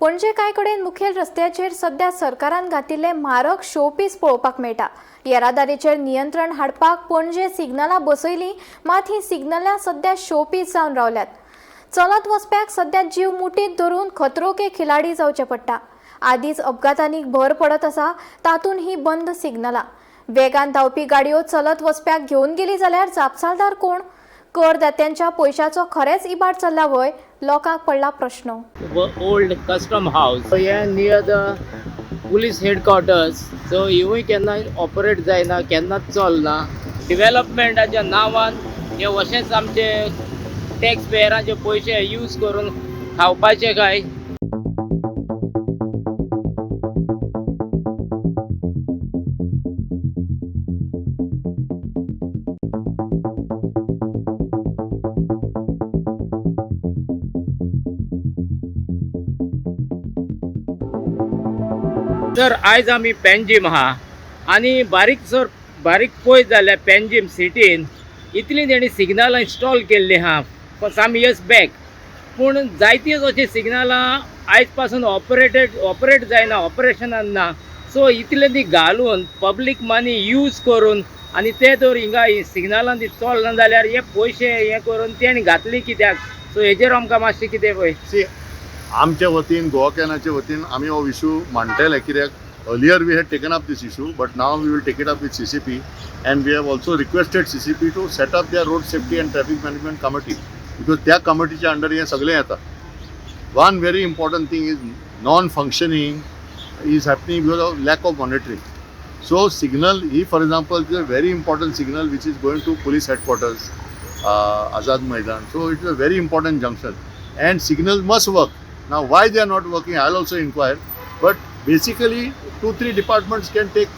पणजे कांय कडेन मुखेल रस्त्याचेर सध्या सरकारान घातिल्ले म्हारग शो पीस पळोवपाक मेळटा। येरादारीचेर नियंत्रण हाडपाक पणजे सिग्नलां बसयलीं, मात ही सिग्नलां सध्या शो पीस जावन रावल्यात। चलत वचप्याक सध्या जीव मुठीत धरून खतरो के खिलाडी जावचें पडटा। आदींच अपघातांनी भर पडत आसा, तातूंत ही बंद सिग्नलां। वेगान धांवपी गाडयो चलत वचप्याक घेवन गेली जाल्यार जापसालदार कोण? करदात्यांच्या पयशांचो खरेंच इबाड चल्ला वय? लोकांक पडला प्रश्न। Old custom house near the police headquarters, so हिवूय केन्ना ऑपरेट जायना, केन्नाच चलना। डिवेलपमेंटाच्या नांवान हे अशेंच आमचे टॅक्स पेयरांचे पयशे यूज करून खावपाचे काय? तर आयज आमी पेनजीम आहा आनी बारीक पळयत जाल्यार पेनजीम सिटीन इतली तेणी सिग्नलां इन्स्टॉल केल्ली आहा सम इयर्स बॅक, पूण जायतीं अशीं सिग्नलां आयज पासून ऑपरेट जायना, ऑपरेशनान ना। सो इतले ती घालून पब्लीक मनी यूज करून आनी ते तर हिंगा सिग्नलां ती चलना जाल्यार हे पयशे हे करून तेणी घातली कित्याक? सो हेजेर आमकां मातशें कितें पळय आमच्या वतीन गोवा कॅनाच्या वतीन आमी हो इशू मांडटले, कित्याक earlier we had taken up this issue, but now we will take it up with CCP and we have also requested CCP to set up their road safety and traffic management committee, because त्या कमिटीच्या under हे सगळे येता। One very important thing is non-functioning is happening because of lack of monitoring. So signal, for example, is a very important signal which is going to police headquarters, Azad Maidan. So it is a very important junction and signals must work. Now why they are not working, I will also inquire, but basically 2-3 departments can take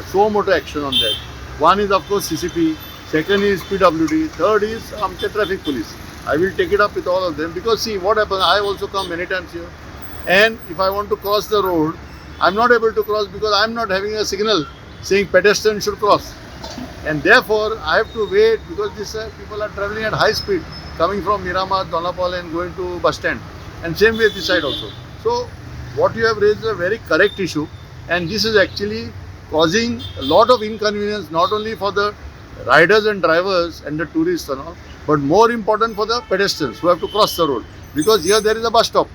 so much action on that. One is of course CCP, second is PWD, third is traffic police. I will take it up with all of them, because see what happens, I have also come many times here, and if I want to cross the road, I am not able to cross because I am not having a signal saying pedestrian should cross, and therefore I have to wait, because these people are travelling at high speed coming from Miramar, Donapal and going to bus stand, and same way this side also. So what you have raised is a very correct issue, and this is actually causing a lot of inconvenience, not only for the riders and drivers and the tourists and all, but more important for the pedestrians who have to cross the road, because here there is a bus stop.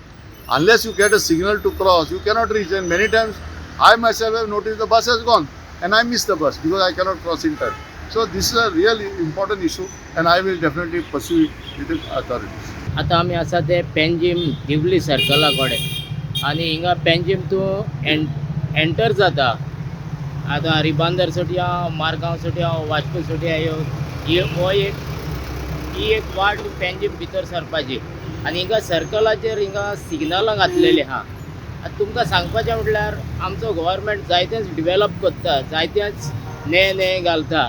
Unless you get a signal to cross, you cannot reach, and many times I myself have noticed the bus has gone and I miss the bus because I cannot cross in time. So this is a really important issue, and I will definitely pursue it with the authorities. आता आमी आसा ते पेनजीम दिवली सर्कला कडेन, आनी हिंगा पेनजीम तूं enter जाता। आतां रिबांदर सुटया, मारगांव सुटया, वास्को सुटया, ही एक वाट पेनजीम भितर सरपाची, आनी हिंगा सर्कलाचेर हिंगा सिग्नलां घातलेलीं आहा। आतां तुमकां सांगपाचें म्हटल्यार आमचो गव्हर्मेंट जायतेच डिवेलप करता, जायतेच ने घालता।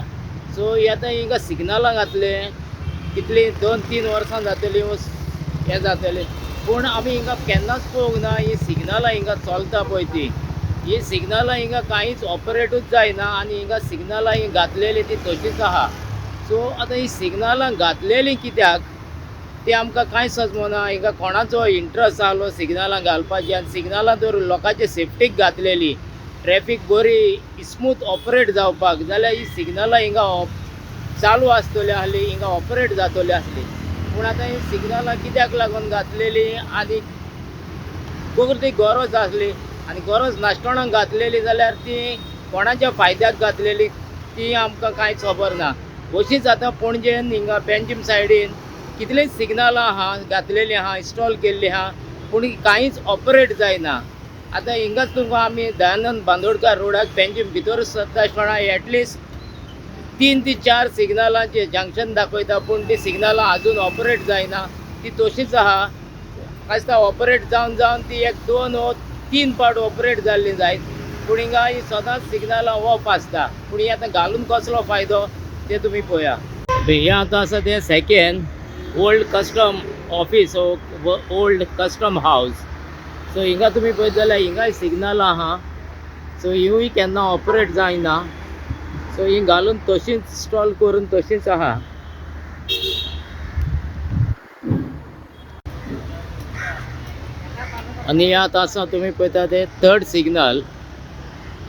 सो आतां हिंगा सिग्नलां घातले, कितली 2-3 वर्सां जातलीं हें जातलें, पूण आमी हिंगा केन्नाच पळोवंक ना ही सिग्नलां हिंगा चलता पळय ती, ही सिग्नलां हिंगा कांयच ऑपरेटूच जायना, आनी हिंगा सिग्नलां ही घातलेली ती तशीच आहा। सो आतां ही सिग्नलां घातलेलीं कित्याक ती आमकां कांय समजना। हिंगा कोणाचो इंट्रस्ट आसलो सिग्नलां घालपाची, आनी सिग्नलां तर लोकांचे सेफ्टीक घातलेली, ट्रॅफिक बरी स्मूथ ऑपरेट जावपाक, जाल्यार ही सिग्नलां हिंगा चालू आसतली आसली, हिंगा ऑपरेट जातली आसली। पूण आतां ही सिग्नलां कित्याक लागून घातलेली, आनी ती गरज आसली, आनी गरज नासतना घातलेली जाल्यार ती कोणाच्या फायद्याक घातलेली ती आमकां कांयच खबर ना। अशींच आतां पणजेन हिंगा पेनजीम सायडीन कितलींच सिग्नलां आहा घातलेलीं आहा, इन्स्टॉल केल्लीं आहा, पूण कांयच ऑपरेट जायना। आतां हिंगाच तुमकां आमी दयानंद बांदोडकार रोडाक पेनजीम भितर सरता आसतना एटलिस्ट 3 ते 4 सिग्नलांचे जंक्शन दाखयता, पूण ती सिग्नलां अजून ऑपरेट जायना, ती तशीच आहा। आसता ऑपरेट जावन ती 1-2 वा 3 पावट ऑपरेट जाल्ली जायत, पूण हिंगा ही सदांच सिग्नलां ऑफ आसता। पूण ही आतां घालून कसलो फायदो ते तुमी पळया। हे आतां आसा तें second old custom office, old custom house. So हिंगा तुमी पळयत जाल्यार हिंगाय सिग्नलां आहा, सो हिवूय केन्ना ऑपरेट जायना। सो ही घालून तशींच इन्स्टॉल करून तशींच आहा। आनी आतां आसा तुमी पळयता ते थर्ड सिग्नल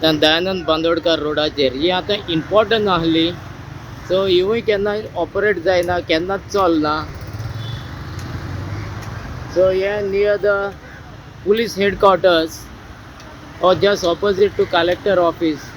दयानंद बांदोडकर रोडाचेर ही आतां इम्पॉर्टंट आसली, सो हिवूय केन्ना ऑपरेट जायना, केन्नाच चलना. सो हे near the police headquarters or just opposite to collector office.